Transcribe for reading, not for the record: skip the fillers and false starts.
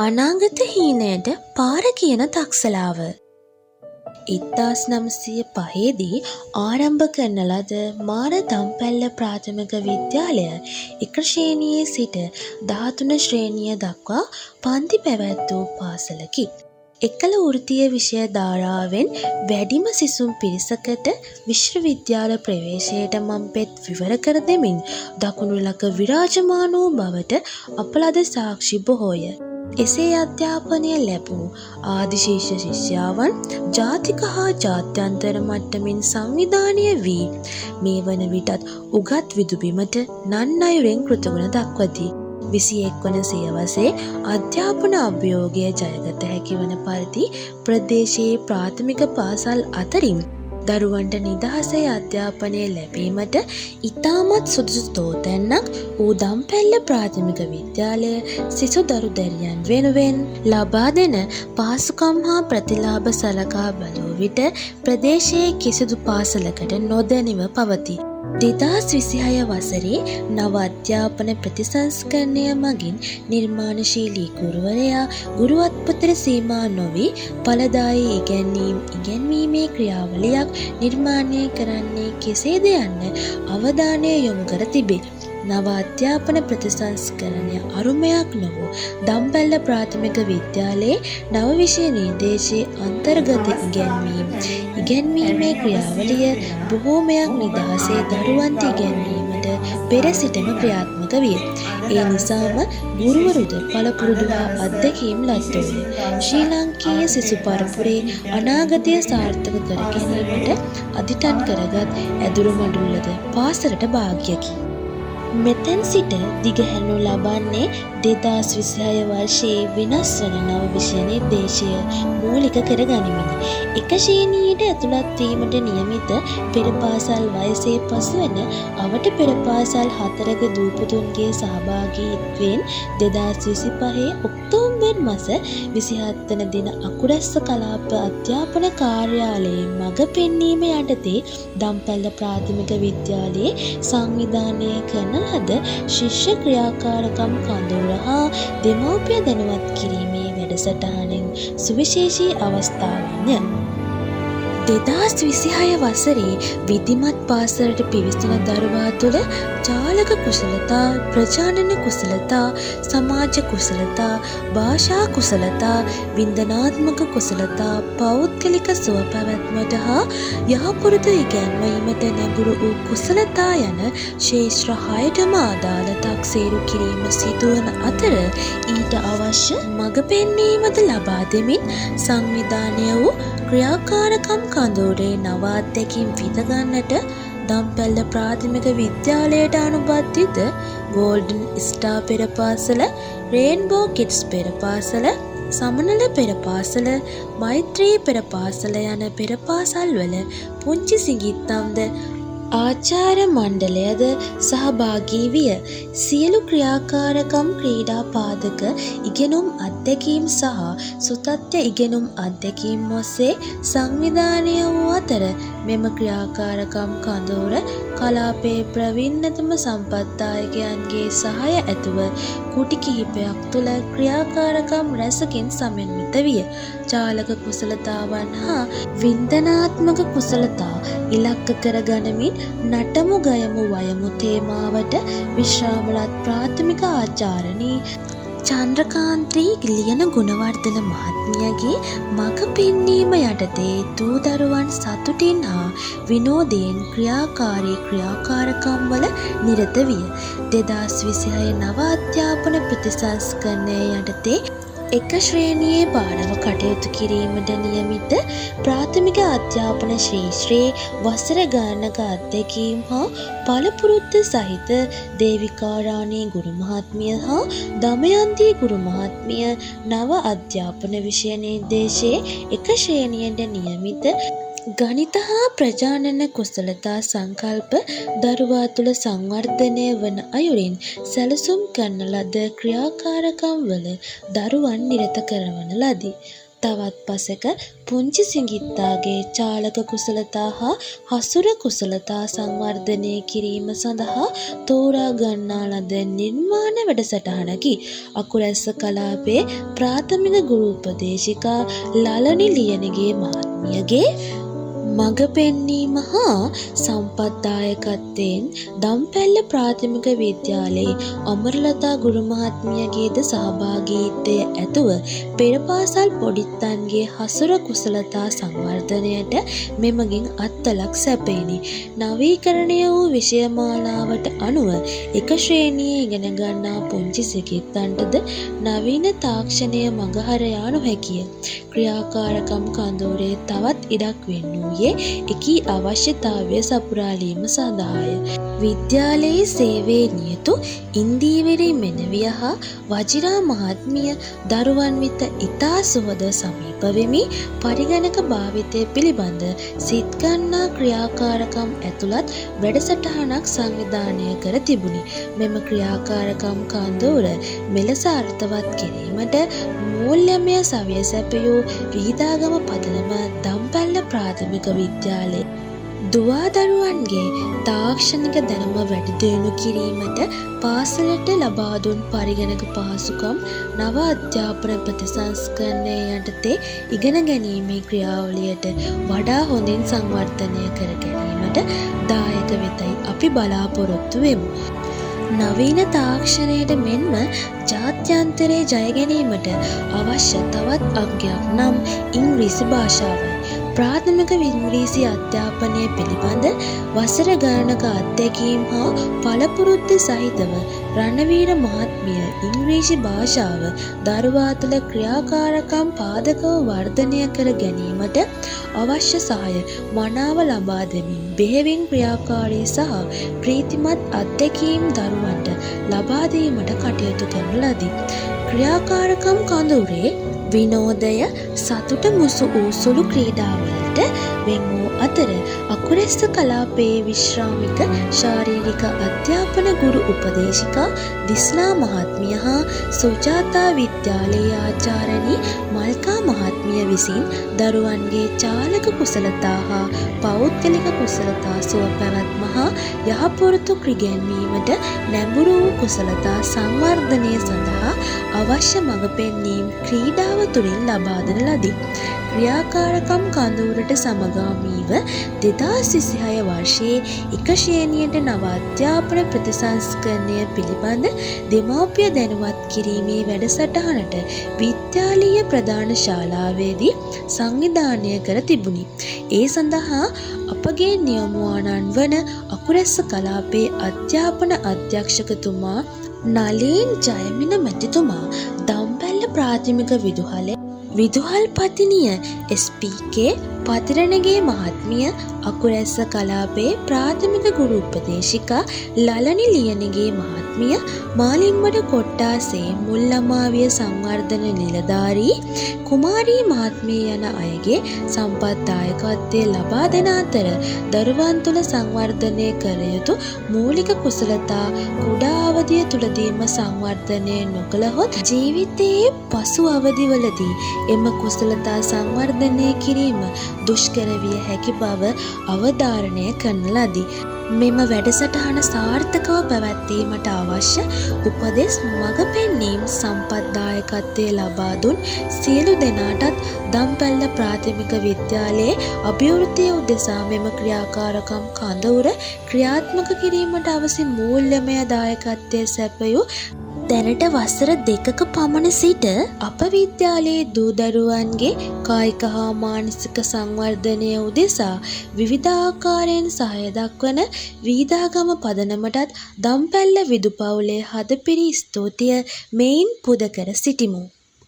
අනාගත හීනයට පාර කියන තක්සලාව 1905 දී ආරම්භ කරන ලද මාර දම්පැල්ල ප්‍රාථමික විද්‍යාලය 1 ශ්‍රේණියේ සිට 13 ශ්‍රේණිය දක්වා පන්ති පැවැත් වූ පාසලකි. එකල වෘත්තීය විෂය ධාරාවෙන් වැඩිම සිසුන් පිරිසකට විශ්වවිද්‍යාල ප්‍රවේශයට මම්පෙත් විවර කර දෙමින් දකුණු ලක විරාජමාන වූ බවට අප ලද සාක්ෂි බොහෝය. එසේ අධ්‍යාපනය ලැබූ ආදිශීෂ ශිෂ්‍යාවන් ජාතික හා ජාත්‍යන්තර මට්ටමින් සංවිධානය වී මේ වන විටත් උගත් විදුබිමට නන් අයුරෙන් කෘතගුණ දක්වති. 21 වන සියවසේ අධ්‍යාපන අභියෝගය ජයගත හැකි වන පරිදි ප්‍රදේශයේ ප්‍රාථමික පාසල් අතරින් දරුවන්ට නිදහසේ අධ්‍යාපනය ලැබීමට ඉතාමත් සුදුසු තෝතැන්නක් වූ දම්පැල්ල ප්‍රාථමික විද්‍යාලය සිසු දරු දැරියන් වෙනුවෙන් ලබා දෙන පහසුකම් හා ප්‍රතිලාභ සලකා බලූ විට ප්‍රදේශයේ කිසිදු පාසලකට නොදැනිව පවතී. 2026 වසරේ නව අධ්‍යාපන ප්‍රතිසංස්කරණය මගින් නිර්මාණශීලී ගුරුවරයා ගුරුවත්පතට සීමා නොවී ඵලදායී ඉගැන්වීමේ ක්‍රියාවලියක් නිර්මාණය කරන්නේ කෙසේද යන්න අවධානය යොමු කර තිබේ. නව අධ්‍යාපන ප්‍රතිසංස්කරණය අරුමයක් නොවූ දම්පැල්ල ප්‍රාථමික විද්‍යාලයේ නව විෂය නිර්දේශයේ අන්තර්ගත ඉගැන්වීමේ ක්‍රියාවලිය බොහෝමයක් නිදහසේ දරුවන්ට ඉගැන්වීමට පෙර සිටම ක්‍රියාත්මක විය. ඒ නිසාම ගුරුවරුද පළපුරුදු හා අත්දැකීම් ලද්දෝය. ශ්‍රී ලාංකීය සිසු පරපුරේ අනාගතය සාර්ථක කර ගැනීමට අදිටන් කරගත් ඇදුරු මඬුල්ලද පාසලට භාග්‍යකි. මෙතැන් සිට දිගහැරනු ලබන්නේ 2026 වර්ෂයේ වෙනස් වන නව විෂය නිර්දේශය මූලික කර ගනිමිනි. එක ශ්‍රේණියට ඇතුළත් වීමට නියමිත පෙර පාසල් වයසේ පසුවන අවට පෙර පාසල් 4ක දූපුතුන්ගේ සහභාගීත්වයෙන් 2025 ඔක්තෝබර් මාස 27 වන දින අකුරැස්ස කලාප අධ්‍යාපන කාර්යාලයේ මඟ පෙන්වීම යටතේ දම්පැල්ල ප්‍රාථමික විද්‍යාලයේ සංවිධානය කරන ලද ශිෂ්‍ය ක්‍රියාකාරකම් කඳවුර හා දෙමව්පිය දැනුවත් කිරීමේ වැඩසටහනින් සුවිශේෂී අවස්ථාවන්ය. 2026 වසරේ විධිමත් පාසලට පිවිසෙන දරුවා තුළ ජාලක කුසලතා, ප්‍රජානන කුසලතා, සමාජ කුසලතා, භාෂා කුසලතා, වින්දනාත්මක කුසලතා, පෞද්ගලික සුවපැවැත්මට හා යහපුරුදු ඉගැන්වීමට නැඹුරු වූ කුසලතා යන ශේෂ්ත්‍ර 6ටම අදාළ තක්සේරු කිරීම සිදුවන අතර ඊට අවශ්‍ය මඟ පෙන්වීමද ලබා දෙමින් සංවිධානය වූ ක්‍රියාකාරකම් කඳවුරේ නව අත්දැකීම් විඳගන්නට දම්පැල්ල ප්‍රාථමික විද්‍යාලයට අනුබද්ධිත ගෝල්ඩන් ස්ටාර් පෙර පාසල, රේන්බෝ කිඩ්ස් පෙර පාසල, සමනල පෙර පාසල, මෛත්‍රී පෙර පාසල යන පෙර පාසල්වල පුංචි සිඟිත්තම්ද ආචාර්ය මණ්ඩලයද සහභාගී විය. සියලු ක්‍රියාකාරකම් ක්‍රීඩා පාදක ඉගෙනුම් අත්දැකීම් සහ සුතත්ත්‍ය ඉගෙනුම් අත්දැකීම් ඔස්සේ සංවිධානය වූ අතර මෙම ක්‍රියාකාරකම් කඳවුර කලාපයේ ප්‍රවීණතම සම්පත්දායකයන්ගේ සහාය ඇතුව කුටි කිහිපයක් තුළ ක්‍රියාකාරකම් රැසකින් සමන්විත විය. ජාලක කුසලතාවන් හා වින්දනාත්මක කුසලතා ඉලක්ක කර ගනිමින් නටමු ගයමු වයමු තේමාවට විශ්‍රාමලත් ප්‍රාථමික ආචාර්යනී චන්ද්‍රකාන්ත්‍රී ලියන ගුණවර්ධන මහත්මියගේ මඟ පෙන්වීම යටතේ දූ දරුවන් සතුටින් හා විනෝදයෙන් ක්‍රියාකාරී ක්‍රියාකාරකම් වල නිරත විය. 2026 නව අධ්‍යාපන ප්‍රතිසංස්කරණය යටතේ එක ශ්‍රේණියේ පාඩම කටයුතු කිරීමට නියමිත ප්‍රාථමික අධ්‍යාපන ශාස්ත්‍රයේ වසර ගණනක අත්දැකීම් හා පළපුරුද්ද සහිත දේවිකාරාණී ගුරු මහත්මිය හා දමයන්ති ගුරු මහත්මිය නව අධ්‍යාපන විෂය නිර්දේශයේ එක ශ්‍රේණියට නියමිත ගණිත හා ප්‍රජානන කුසලතා සංකල්ප දරුවා තුළ සංවර්ධනය වන අයුරින් සැලසුම් කරන ලද ක්‍රියාකාරකම් වල දරුවන් නිරත කරවන ලදී. තවත් පසෙක පුංචි සිඟිත්තාගේ චාලක කුසලතා හා හසුර කුසලතා සංවර්ධනය කිරීම සඳහා තෝරා ගන්නා ලද නිර්මාණ වැඩසටහනකි. අකුරැස්ස කලාපයේ ප්‍රාථමික ගුරු උපදේශිකා ලලනි ලියනගේ මහත්මියගේ මඟ පෙන්වීම හා සම්පත්දායකත්වයෙන් දම්පැල්ල ප්‍රාථමික විද්‍යාලයේ අමරලතා ගුරු මහත්මියගේද සහභාගීත්වය ඇතුව පෙරපාසල් පොඩිත්තන්ගේ හසුර කුසලතා සංවර්ධනයට මෙමගින් අත්වලක් සැපයිනි. නවීකරණය වූ විෂයමාලාවට අනුව එක ශ්‍රේණියේ ඉගෙන ගන්නා පුංචි සිඟිත්තන්ටද නවීන තාක්ෂණය මඟහර යා නොහැකිය. ක්‍රියාකාරකම් කඳවුරේ තවත් ඉඩක් වෙන්නූයේ එකී අවශ්‍යතාවය සපුරාලීම සඳහාය. විද්‍යාලයේ සේවයේ නියුතු ඉන්දීවරි මෙනවිය හා වජිරා මහත්මිය දරුවන් වෙත ඉතා සුවද සමීප වෙමි පරිගණක භාවිතය පිළිබඳ සිත්ගන්නා ක්‍රියාකාරකම් ඇතුළත් වැඩසටහනක් සංවිධානය කර තිබුණි. මෙම ක්‍රියාකාරකම් කඳවුර මෙලෙස අර්ථවත් කිරීමට මූල්‍යමය සවිය සැපයූ විහිදාගම පදනම දම්පැල්ල ප්‍රාථමික විද්‍යාලය දුවාදරුවන්ගේ තාක්ෂණික දැනුම වැඩි දියුණු කිරීමට පාසලට ලබා දුන් පරිගණක පහසුකම් නව අධ්‍යාපන ප්‍රතිසංස්කරණය යටතේ ඉගෙන ගැනීමේ ක්‍රියාවලියට වඩා හොඳින් සංවර්ධනය කර ගැනීමට දායක වෙතයි අපි බලාපොරොත්තු වෙමු. නවීන තාක්ෂණයට මෙන්ම ජාත්‍යන්තරයේ ජය ගැනීමට අවශ්‍ය තවත් අංගයක් නම් ඉංග්‍රීසි භාෂාවයි. ප්‍රාථමික ඉංග්‍රීසි අධ්‍යාපනය පිළිබඳ වසර ගණනක අත්දැකීම් හා පළපුරුද්ද සහිතව රණවීර මහත්මිය ඉංග්‍රීසි භාෂාව දරුවා තුළ ක්‍රියාකාරකම් පාදකව වර්ධනය කර ගැනීමට අවශ්‍ය සහාය මනාව ලබා දෙමින් බෙහෙවින් ක්‍රියාකාරී සහ ප්‍රීතිමත් අත්දැකීම් දරුවන්ට ලබා දීමට කටයුතු කරන ලදී. ක්‍රියාකාරකම් කඳවුරේ විනෝදය සතුට මුසු වූ සුළු ක්‍රීඩාවලට වෙන් වූ අතර අකුරැස්ස කලාපයේ විශ්‍රාමික ශාරීරික අධ්‍යාපන ගුරු උපදේශිකා දිස්නා මහත්මිය හා සුජාතා විද්‍යාලයේ ආචාර්යනි මල්කා මහත්මිය විසින් දරුවන්ගේ චාලක කුසලතා හා පෞද්ගලික කුසලතා සුව පැවැත්ම හා යහපොරොත්තු ක්‍රිගැන්වීමට නැඹුරු වූ කුසලතා සංවර්ධනය සඳහා අවශ්‍ය මඟ පෙන්වීම් ක්‍රීඩාව තුළින් ලබා දෙන ලදී. ක්‍රියාකාරකම් කඳවුරට සමගාමීව 2026 වර්ෂයේ එක ශ්‍රේණියට නව අධ්‍යාපන ප්‍රතිසංස්කරණය පිළිබඳ දෙමව්පිය දැනුවත් කිරීමේ වැඩසටහනට විද්‍යාලීය ප්‍රධාන ශාලාවේදී සංවිධානය කර තිබුණි. ඒ සඳහා අපගේ නියමුවාණන් වන අකුරැස්ස කලාපයේ අධ්‍යාපන අධ්‍යක්ෂකතුමා නලීන් ජයමින මැතිතුමා දම්පැල්ල ප්‍රාථමික විදුහල්පතිනිය එස්.පී.කේ පතිරණගේ මහත්මිය අකුරැස්ස කලාපයේ ප්‍රාථමික ගුරු උපදේශිකා ලලනි ලියනගේ මහත්මිය මාලිම්බඩ කොට්ටාසේ මුල්ලමාවිය සංවර්ධන නිලධාරී කුමාරී මහත්මිය යන අයගේ සම්පත්දායකත්වය ලබා දෙන අතර දරුවන් තුළ සංවර්ධනය කළ යුතු මූලික කුසලතා කුඩා අවධිය තුළදීම සංවර්ධනය නොකළහොත් ජීවිතයේ පසු අවධිවලදී එම කුසලතා සංවර්ධනය කිරීම දුෂ්කර විය හැකි බව අවධාරණය කරන ලදී. මෙම වැඩසටහන සාර්ථකව පැවැත්වීමට අවශ්‍ය උපදෙස් මඟ පෙන්වීම් සම්පත්දායකත්වය ලබා දුන් සියලු දෙනාටත් දම්පැල්ල ප්‍රාථමික විද්‍යාලයේ අභිවෘද්ධිය උදෙසා මෙම ක්‍රියාකාරකම් කඳවුර ක්‍රියාත්මක කිරීමට අවශ්‍ය මූල්‍යමය දායකත්වය සැපයූ දැනට වසර 2ක පමණ සිට අප විද්‍යාලයේ දූ දරුවන්ගේ කායික හා මානසික සංවර්ධනය උදෙසා විවිධාකාරයෙන් සහාය දක්වන වීදාගම පදනමටත් දම්පැල්ල විදුපවුලේ හදපිරි ස්තුතිය මෙයින් පුද කර සිටිමු.